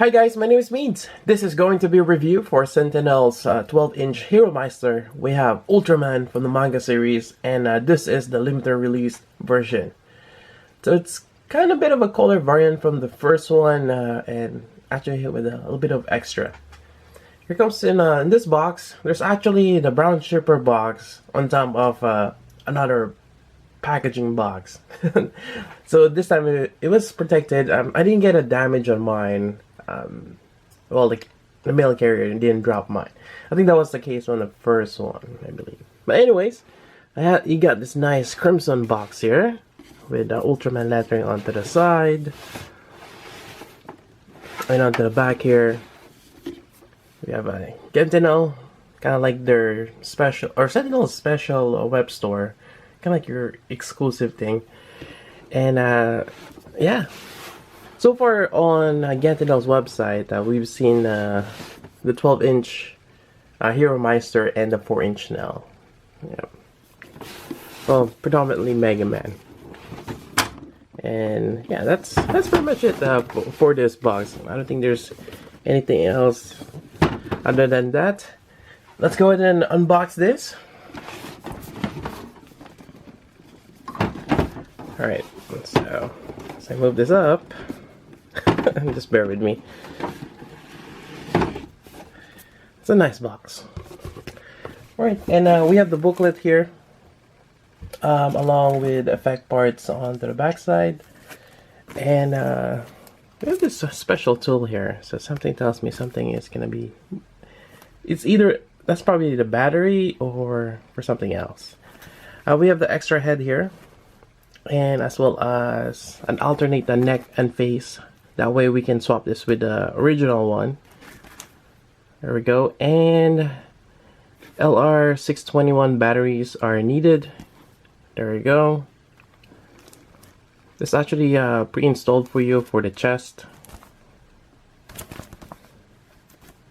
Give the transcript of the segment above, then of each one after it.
Hi guys, my name is Meads. This is going to be a review for Sentinel's 12-inch Hero Meister. We have Ultraman from the manga series, and this is the limited release version. So it's kind of a bit of a color variant from the first one, and actually with a little bit of extra. Here comes in this box. There's actually the brown shipper box on top of another packaging box. So this time it was protected. I didn't get a damage on mine. Well, the mail carrier didn't drop mine. I think that was the case on the first one, I believe. But anyways, you got this nice crimson box here with Ultraman lettering onto the side and onto the back here. We have a Gentinel, kind of like their special, or Sentinel's special Webstore, kind of like your exclusive thing. And yeah. So far on Gentinel's website, we've seen the 12-inch Hero Meister and the 4-inch now. Yeah. Well, predominantly Mega Man. And yeah, that's pretty much it for this box. I don't think there's anything else other than that. Let's go ahead and unbox this. Alright, so as I move this up, just bear with me. It's a nice box. Alright, and we have the booklet here, along with effect parts onto the back side. And we have this special tool here. So something tells me something is going to be... It's either... That's probably the battery or for something else. We have the extra head here. And as well as an alternate neck and face. That way we can swap this with the original one. There we go. And LR621 batteries are needed. There we go. This is actually pre-installed for you for the chest.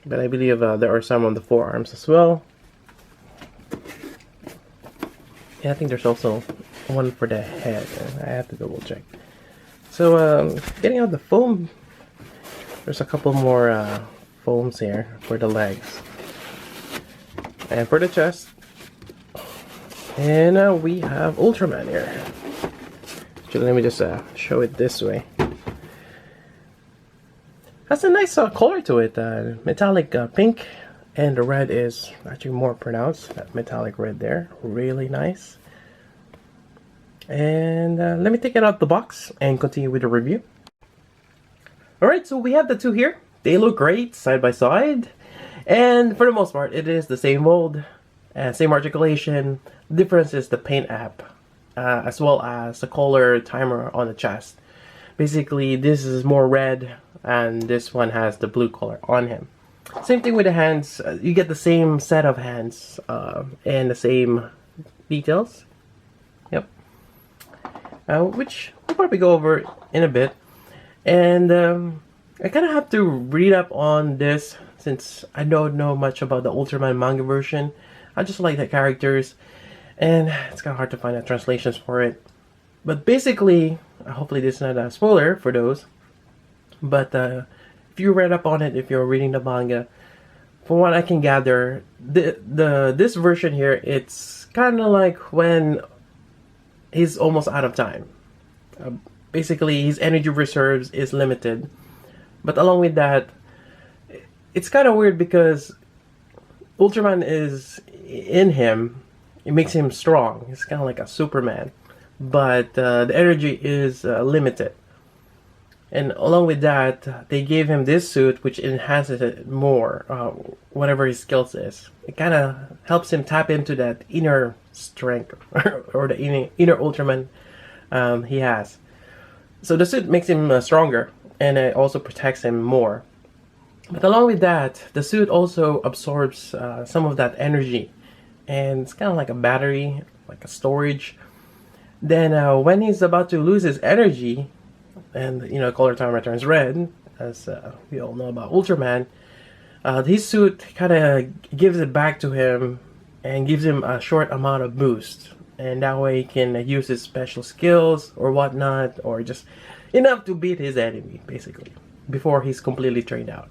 But I believe there are some on the forearms as well. Yeah, I think there's also one for the head. I have to double check. So, getting out the foam, there's a couple more foams here for the legs. And for the chest. And we have Ultraman here. Actually, let me just show it this way. Has a nice color to it. Metallic pink. And the red is actually more pronounced. That metallic red there. Really nice. And let me take it out the box and continue with the review. Alright, so we have the two here. They look great side by side. And for the most part, it is the same mold, same articulation. The difference is the paint app, as well as the color timer on the chest. Basically, this is more red, and this one has the blue color on him. Same thing with the hands. You get the same set of hands and the same details. Yep. Which we'll probably go over in a bit. And I kind of have to read up on this since I don't know much about the Ultraman manga version. I just like the characters, and it's kind of hard to find the translations for it. But basically, hopefully this is not a spoiler for those. But if you read up on it, if you're reading the manga, from what I can gather, this version here, it's kind of like when he's almost out of time. Basically, his energy reserves is limited. But along with that, it's kind of weird because Ultraman is in him. It makes him strong. He's kind of like a Superman. But the energy is limited. And along with that, they gave him this suit which enhances it more, whatever his skills is. It kind of helps him tap into that inner strength, or the inner Ultraman he has. So the suit makes him stronger, and it also protects him more. But along with that, the suit also absorbs some of that energy. And it's kind of like a battery, like a storage. Then when he's about to lose his energy, and color timer turns red, as we all know about Ultraman, his suit kind of gives it back to him and gives him a short amount of boost, and that way he can use his special skills or whatnot, or just enough to beat his enemy, basically. before he's completely trained out.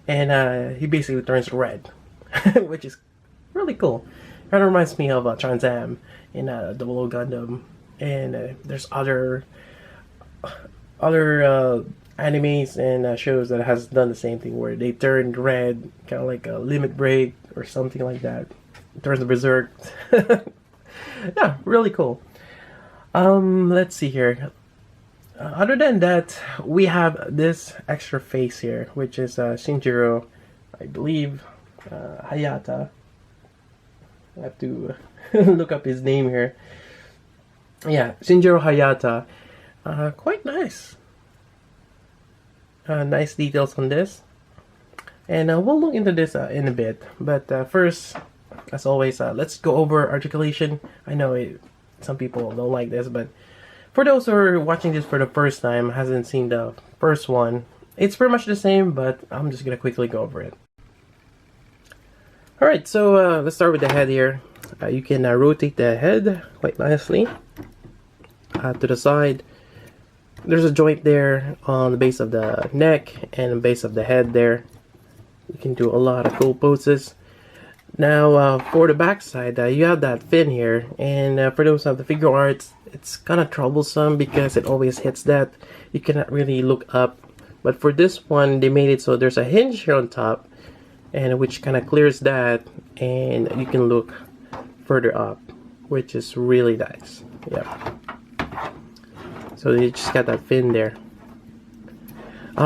And he basically turns red, which is really cool. Kind of reminds me of Trans Am in Double O Gundam, and there's other animes and shows that has done the same thing where they turn red, kind of like a Limit Break or something like that. It turns berserk. Yeah, really cool. Let's see here. Other than that, we have this extra face here, which is Shinjiro, I believe, Hayata. I have to look up his name here. Yeah, Shinjiro Hayata. Quite nice. Nice details on this. And we'll look into this in a bit. But first, as always, let's go over articulation. I know some people don't like this, but for those who are watching this for the first time, hasn't seen the first one, it's pretty much the same, but I'm just gonna quickly go over it. Alright, so let's start with the head here. You can rotate the head quite nicely to the side. There's a joint there on the base of the neck and the base of the head there. You can do a lot of cool poses. Now for the back side, you have that fin here, and for those of the figure arts, it's kind of troublesome because it always hits that. You cannot really look up, but for this one they made it so there's a hinge here on top, and which kind of clears that, and you can look further up, which is really nice. Yeah, so you just got that fin there.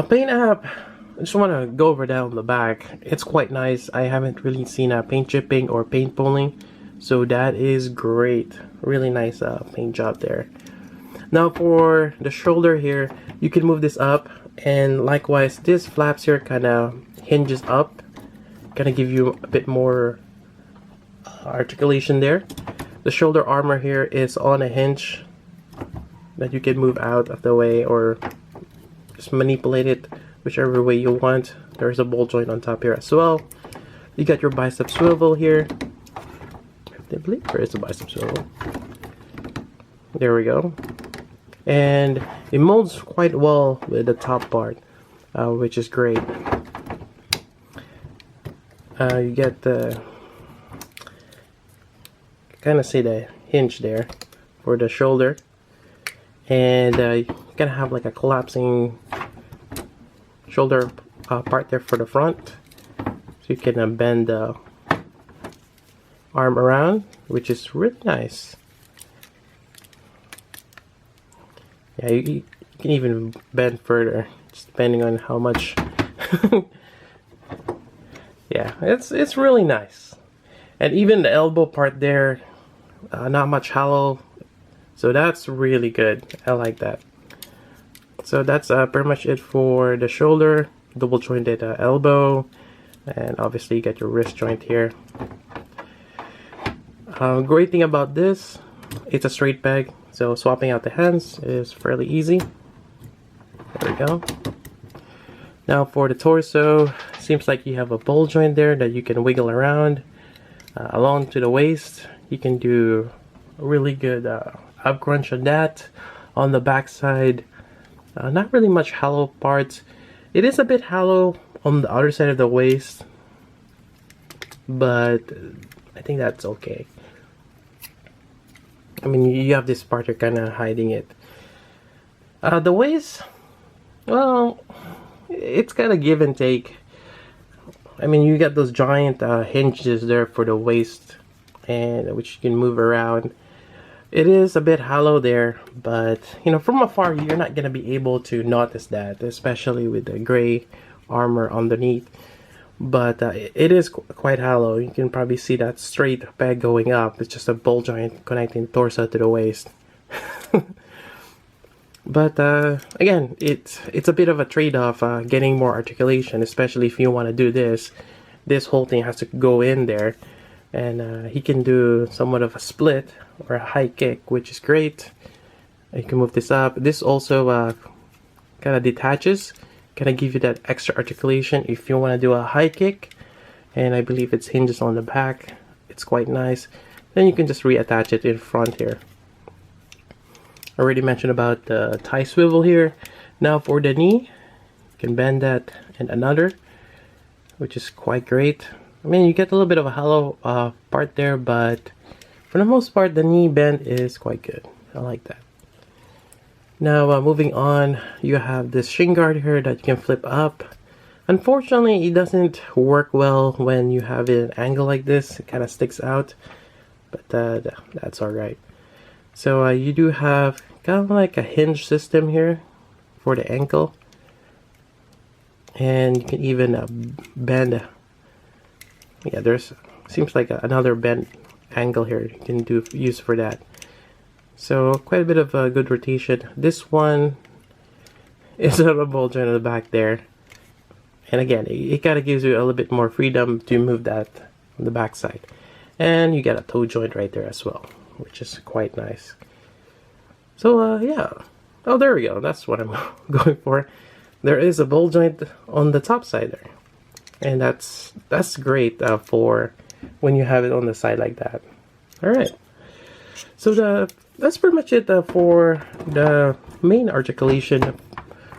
Paint app, I just want to go over that on the back. It's quite nice. I haven't really seen paint chipping or paint pulling, so that is great. Really nice paint job there. Now for the shoulder here, you can move this up, and likewise this flaps here kind of hinges up, kind of give you a bit more articulation there. The shoulder armor here is on a hinge that you can move out of the way or just manipulate it whichever way you want. There's a ball joint on top here as well. You got your bicep swivel here. I believe there is a bicep swivel. There we go. And it molds quite well with the top part, which is great. You get the kind of see the hinge there for the shoulder, and you kind of have like a collapsing shoulder part there for the front, so you can bend the arm around, which is really nice. Yeah, you can even bend further, just depending on how much. Yeah, it's really nice. And even the elbow part there, not much hollow, so that's really good. I like that. So that's pretty much it for the shoulder, double jointed elbow, and obviously you get your wrist joint here. Great thing about this, it's a straight peg, so swapping out the hands is fairly easy. There we go. Now for the torso, seems like you have a ball joint there that you can wiggle around along to the waist. You can do a really good ab crunch on that. On the back side, not really much hollow parts. It is a bit hollow on the other side of the waist, but I think that's okay. I mean, you have this part, you're kind of hiding it. The waist, well, it's kind of give and take. I mean, you got those giant hinges there for the waist, and which you can move around. It is a bit hollow there, but you know, from afar you're not gonna be able to notice that, especially with the gray armor underneath. But it is quite hollow. You can probably see that straight peg going up. It's just a ball joint connecting the torso to the waist. But again, it's a bit of a trade-off, getting more articulation, especially if you want to do this. This whole thing has to go in there, and he can do somewhat of a split or a high kick, which is great. You can move this up. This also kind of detaches, kind of give you that extra articulation if you want to do a high kick, and I believe it's hinges on the back. It's quite nice. Then you can just reattach it in front here. Already mentioned about the tie swivel here. Now for the knee, You can bend that and another, which is quite great. I mean, you get a little bit of a hollow part there, but for the most part, the knee bend is quite good. I like that. Now, moving on, you have this Shin Guard here that you can flip up. Unfortunately, it doesn't work well when you have an angle like this. It kind of sticks out, but that's alright. So you do have kind of like a hinge system here for the ankle. And you can even bend. Yeah, there's seems like another bend angle here you can use for that. So quite a bit of good rotation. This one is a little bulge in the back there, and again, it kind of gives you a little bit more freedom to move that on the back side. And you get a toe joint right there as well, which is quite nice. So yeah, oh, there we go. That's what I'm going for. There is a ball joint on the top side there, and that's great for when you have it on the side like that. All right, so that's pretty much it for the main articulation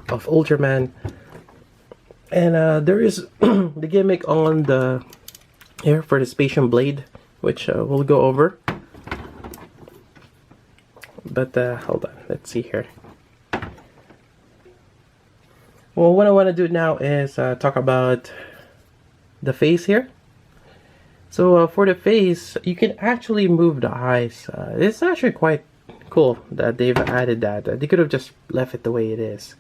of Ultraman. And there is the gimmick on the here for the Spaceship Blade, which we'll go over. But hold on, let's see here. Well, what I want to do now is talk about the face here. So for the face, you can actually move the eyes. It's actually quite cool that they've added that. They could have just left it the way it is.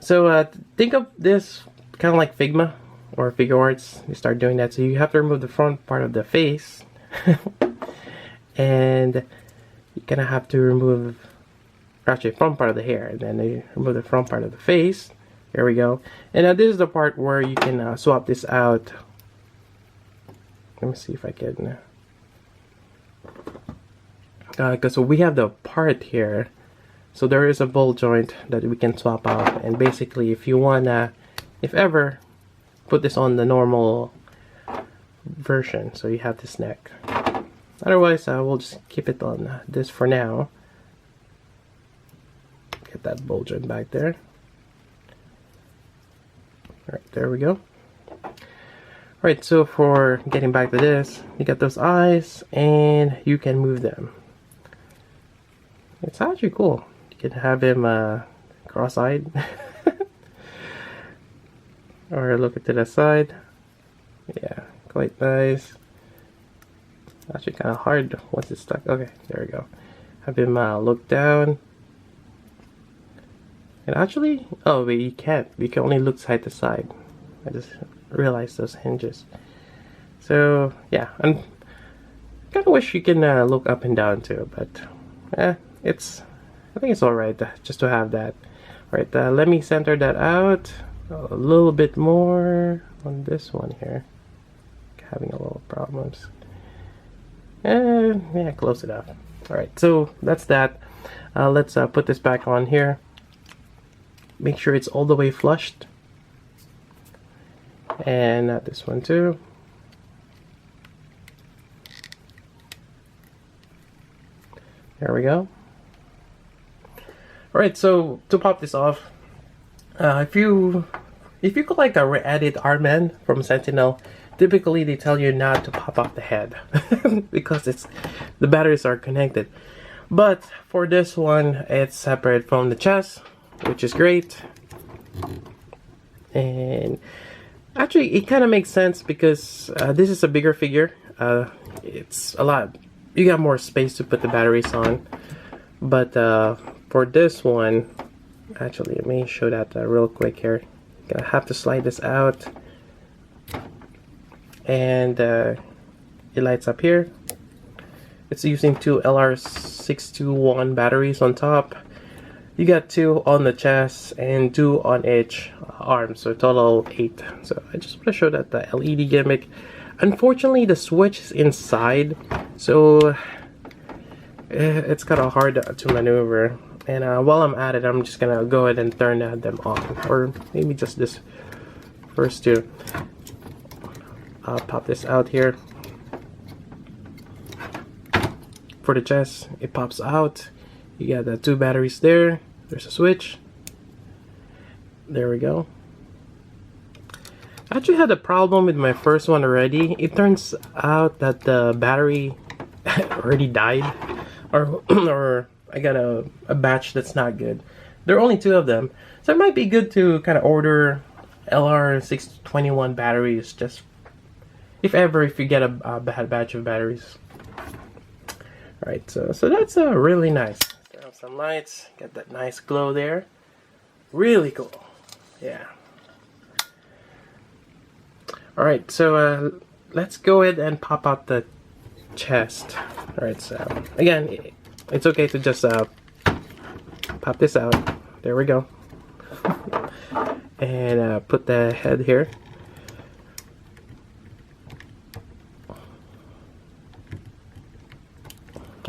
So think of this kind of like Figma or figure arts. You start doing that. So you have to remove the front part of the face. And you're going to have to remove actually front part of the hair, and then you remove the front part of the face. There we go. And now this is the part where you can swap this out. Let me see if I can because so we have the part here, so there is a ball joint that we can swap out. And basically, if you wanna, if ever, put this on the normal version, so you have this neck. Otherwise, we'll just keep it on this for now. Get that ball joint back there. Alright, there we go. Alright, so for getting back to this, you got those eyes and you can move them. It's actually cool. You can have him cross-eyed or look to the side. Yeah, quite nice. Actually kind of hard once it's stuck. Okay, there we go. Have him look down. And actually, oh wait, you can't. You can only look side to side. I just realized those hinges. So yeah, I kind of wish you can look up and down too, but I think it's alright just to have that. Alright, let me center that out a little bit more on this one here. Having a little problems. And yeah, close enough. Alright, so that's that. Let's put this back on here. Make sure it's all the way flushed. And this one too. There we go. Alright, so to pop this off, if you could like edit Artman from Sentinel, typically they tell you not to pop off the head because the batteries are connected. But for this one, it's separate from the chest, which is great. And actually it kind of makes sense because this is a bigger figure. It's a lot, you got more space to put the batteries on. But for this one, actually let me show that real quick here. Gonna have to slide this out, and it lights up here. It's using two LR621 batteries on top. You got 2 on the chest and 2 on each arm, so total 8. So I just want to show that the LED gimmick. Unfortunately, the switch is inside, so it's kind of hard to maneuver. And while I'm at it, I'm just gonna go ahead and turn them on, or maybe just this first two. I'll pop this out here. For the chest, it pops out. You got the 2 batteries there. There's a switch. There we go. I actually had a problem with my first one already. It turns out that the battery already died, or or I got a batch that's not good. There are only 2 of them, so it might be good to kind of order LR621 batteries, just if you get a bad batch of batteries. All right, so that's really nice. Turn on some lights, get that nice glow there. Really cool, yeah. Alright, so let's go ahead and pop out the chest. Alright, so again, it's okay to just pop this out. There we go. And put the head here.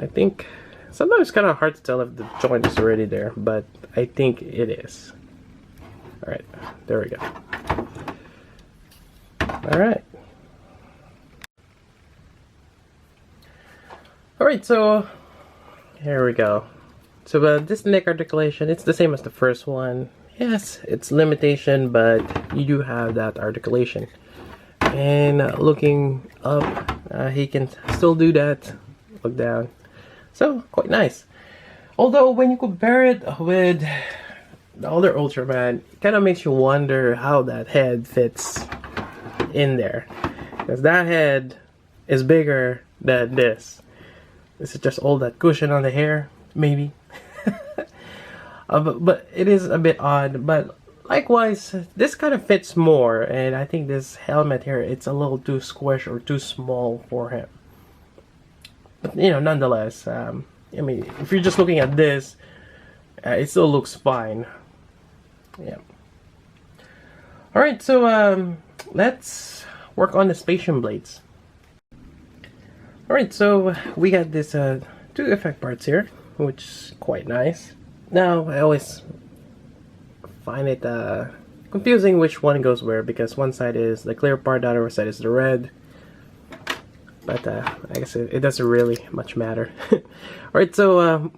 I think sometimes it's kind of hard to tell if the joint is already there, but I think it is. Alright, there we go. Alright. Alright, so here we go. So this neck articulation, it's the same as the first one. Yes, it's limitation, but you do have that articulation. And looking up, he can still do that. Look down. So, quite nice. Although, when you compare it with the other Ultraman, it kind of makes you wonder how that head fits in there. Because that head is bigger than this. This is just all that cushion on the hair, maybe. But it is a bit odd. But likewise, this kind of fits more. And I think this helmet here, it's a little too squished or too small for him. But, you know, nonetheless, I mean, if you're just looking at this, it still looks fine. Yeah. Alright, so let's work on the Spaceship Blades. Alright, so we got this 2 effect parts here, which is quite nice. Now, I always find it confusing which one goes where, because one side is the clear part, the other side is the red. But I guess it doesn't really much matter. Alright, so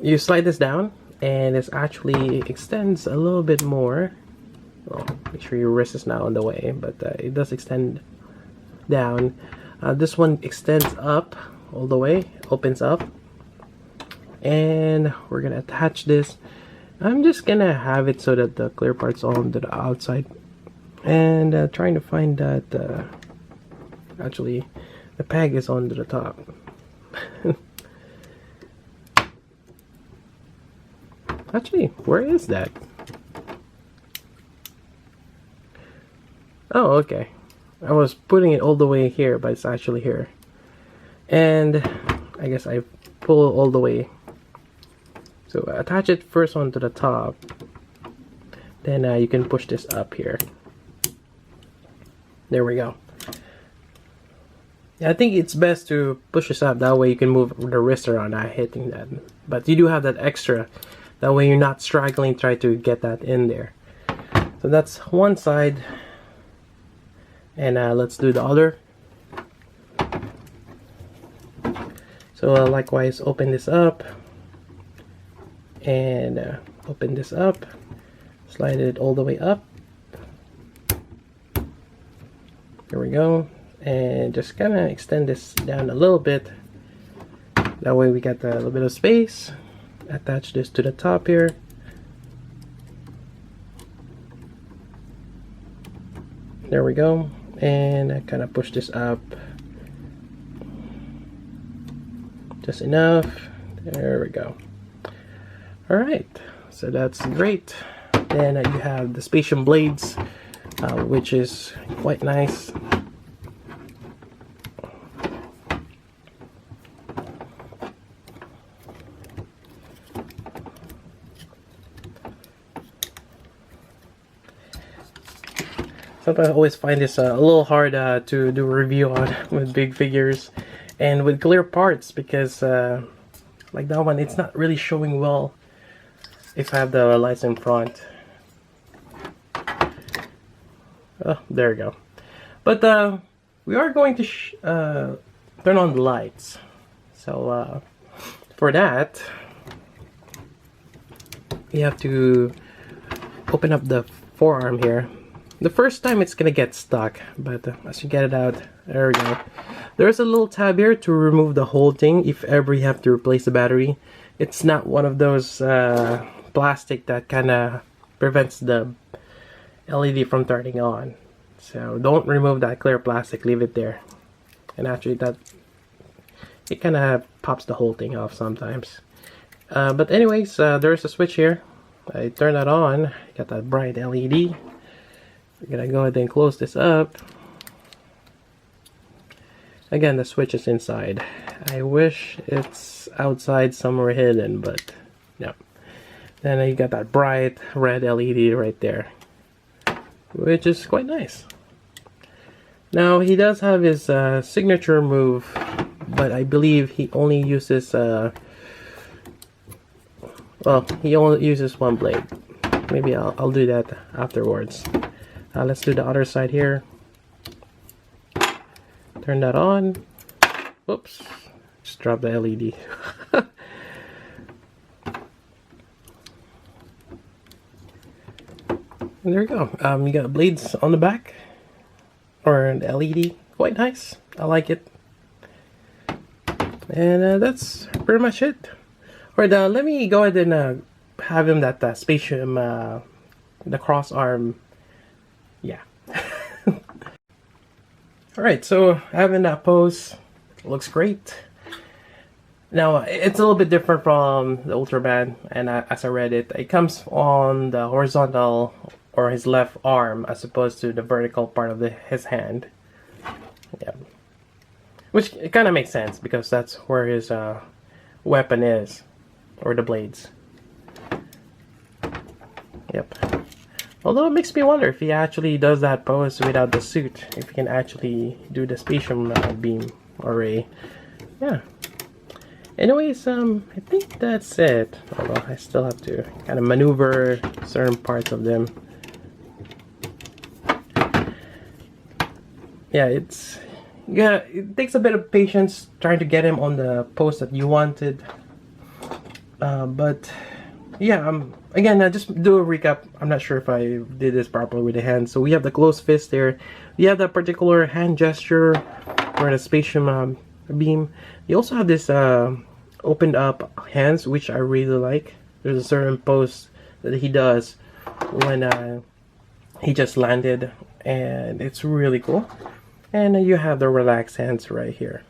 you slide this down, and this actually extends a little bit more. Well, make sure your wrist is not on the way, but it does extend down. This one extends up all the way, opens up. And we're gonna attach this. I'm just gonna have it so that the clear part's on to the outside. And trying to find that actually the peg is on to the top. Actually, where is that? Oh, okay. I was putting it all the way here, but it's actually here. And I guess I pull all the way. So attach it first onto the top. Then you can push this up here. There we go. Yeah, I think it's best to push this up. That way you can move the wrist around, not hitting that. But you do have that extra. That way you're not struggling to try to get that in there. So that's one side. And let's do the other. So likewise, open this up. And open this up. Slide it all the way up. There we go. And just kind of extend this down a little bit. That way we got a little bit of space. Attach this to the top here. There we go. And I kind of push this up just enough. There we go. Alright, so that's great. Then you have the Spaceship Blades, which is quite nice. Sometimes I always find this a little hard to do a review on with big figures and with clear parts, because like that one, it's not really showing well if I have the lights in front. Oh, there we go. But we are going to turn on the lights. So for that, we have to open up the forearm here. The first time it's gonna get stuck, but as you get it out, there we go. There's a little tab here to remove the whole thing if ever you have to replace the battery. It's not one of those plastic that kind of prevents the LED from turning on. So don't remove that clear plastic, leave it there. And actually that, it kind of pops the whole thing off sometimes. But anyways, there's a switch here. I turn that on, got that bright LED. We're gonna go ahead and close this up. Again, the switch is inside. I wish it's outside somewhere hidden, but no. Then you got that bright red LED right there, which is quite nice. Now he does have his signature move, but I believe he only uses well, he only uses one blade. Maybe I'll do that afterwards. Let's do the other side here. Turn that on. Whoops, just dropped the LED. And there you go. You got blades on the back, or an LED. Quite nice. I like it. And that's pretty much it. Alright, let me go ahead and have him that spaceship, the cross arm. Yeah. Alright, so having that pose looks great. Now, it's a little bit different from the Ultraman, and as I read it, it comes on the horizontal or his left arm as opposed to the vertical part of his hand. Yeah. Which it kind of makes sense because that's where his weapon is, or the blades. Yep. Although it makes me wonder if he actually does that pose without the suit, if he can actually do the spatial beam array. Yeah. Anyways, I think that's it. Although I still have to kind of maneuver certain parts of them. Yeah, it takes a bit of patience trying to get him on the pose that you wanted. But yeah, again, just do a recap. I'm not sure if I did this properly with the hand. So we have the closed fist there. We have that particular hand gesture for the spatial beam. You also have this opened up hands, which I really like. There's a certain pose that he does when he just landed, and it's really cool. And you have the relaxed hands right here.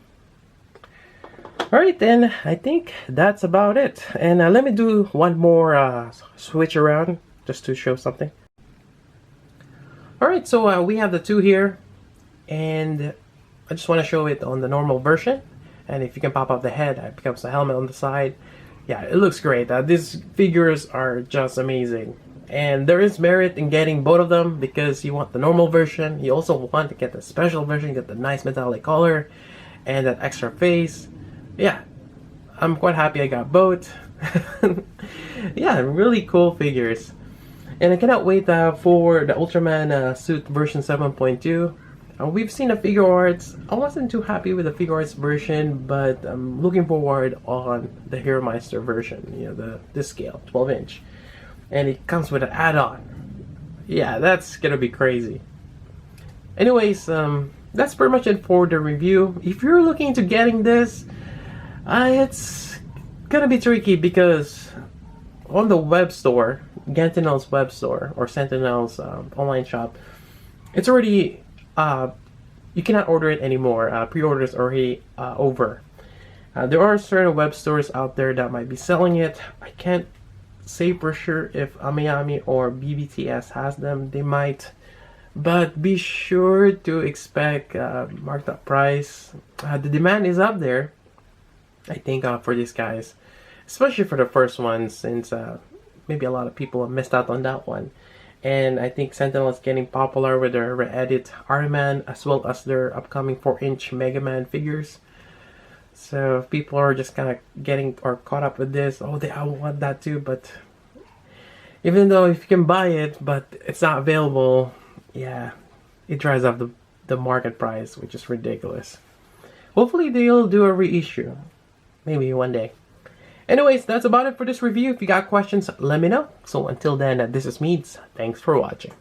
Alright, then I think that's about it. And let me do one more switch around just to show something. Alright, so we have the two here, and I just want to show it on the normal version. And if you can pop up the head, it becomes a helmet on the side. Yeah, it looks great. These figures are just amazing. And there is merit in getting both of them because you want the normal version. You also want to get the special version, get the nice metallic color and that extra face. Yeah, I'm quite happy I got both. Yeah, really cool figures. And I cannot wait for the Ultraman suit version 7.2. We've seen the figure arts. I wasn't too happy with the figure arts version, but I'm looking forward on the Hero Meister version, you know, this scale, 12-inch. And it comes with an add-on. Yeah, that's gonna be crazy. Anyways, that's pretty much it for the review. If you're looking into getting this, it's gonna be tricky because on the Webstore, Gentinel's Webstore, or Sentinel's online shop, it's already, you cannot order it anymore. Pre-orders are already over. There are certain web stores out there that might be selling it. I can't say for sure if Amiyami or BBTS has them. They might, but be sure to expect marked up price. The demand is up there, I think, for these guys, especially for the first one, since maybe a lot of people have missed out on that one. And I think Sentinel is getting popular with their re-edit Articulation as well as their upcoming 4-inch Mega Man figures. So if people are just kind of getting or caught up with this, oh, I want that too. But even though if you can buy it, but it's not available, yeah, it drives up the market price, which is ridiculous. Hopefully they'll do a reissue, maybe one day. Anyways, that's about it for this review. If you got questions, let me know. So until then, this is Meads. Thanks for watching.